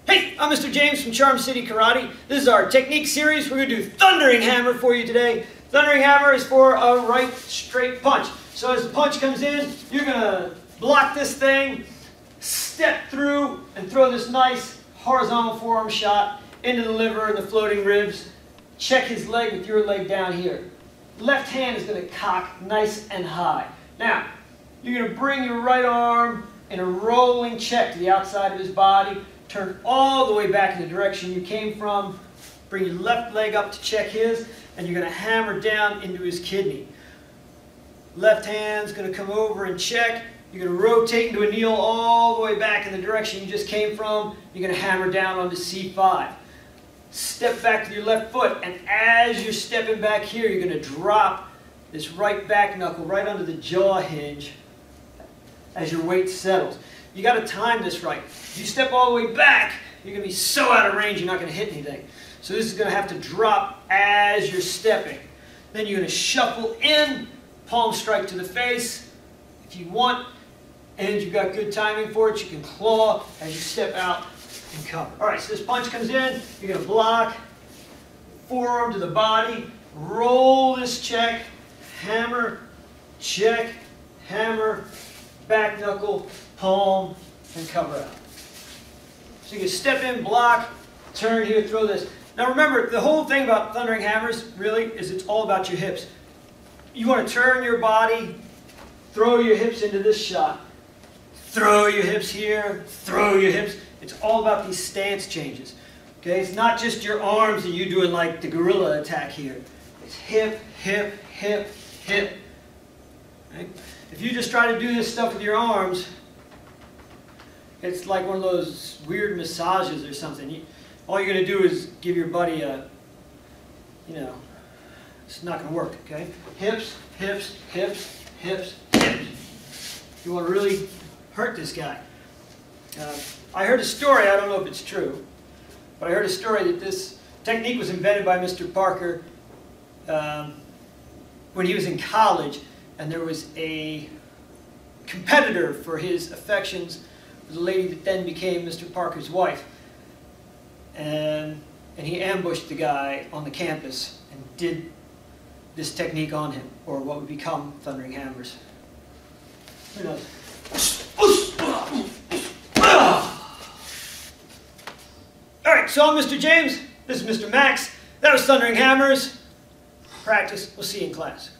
Hey, I'm Mr. James from Charm City Karate. This is our technique series. We're going to do Thundering Hammer for you today. Thundering Hammer is for a right straight punch. So as the punch comes in, you're going to block this thing, step through, and throw this nice horizontal forearm shot into the liver and the floating ribs. Check his leg with your leg down here. Left hand is going to cock nice and high. Now, you're going to bring your right arm in a rolling check to the outside of his body. Turn all the way back in the direction you came from. Bring your left leg up to check his, and you're going to hammer down into his kidney. Left hand's going to come over and check. You're going to rotate into a kneel all the way back in the direction you just came from. You're going to hammer down onto C5. Step back to your left foot, and as you're stepping back here, you're going to drop this right back knuckle right under the jaw hinge as your weight settles. You got to time this right. If you step all the way back, you're going to be so out of range you're not going to hit anything. So this is going to have to drop as you're stepping. Then you're going to shuffle in, palm strike to the face. If you want, and you've got good timing for it, you can claw as you step out and cover. All right, so this punch comes in, you're going to block, forearm to the body, roll this check, hammer, check, hammer, back knuckle, palm, and cover out. So you can step in, block, turn here, throw this. Now remember, the whole thing about Thundering Hammers really is it's all about your hips. You want to turn your body, throw your hips into this shot. Throw your hips here, throw your hips. It's all about these stance changes. Okay, it's not just your arms and you doing like the gorilla attack here. It's hip, hip, hip, hip. Right? If you just try to do this stuff with your arms, it's like one of those weird massages or something. All you're going to do is give your buddy a, it's not going to work, okay? Hips, hips, hips, hips, hips. You want to really hurt this guy. I heard a story, I don't know if it's true, but I heard a story that this technique was invented by Mr. Parker when he was in college, and there was a competitor for his affections, the lady that then became Mr. Parker's wife. And he ambushed the guy on the campus and did this technique on him, or what would become Thundering Hammers. Who knows? Alright, so I'm Mr. James, this is Mr. Max. That was Thundering Hammers. Practice. We'll see you in class.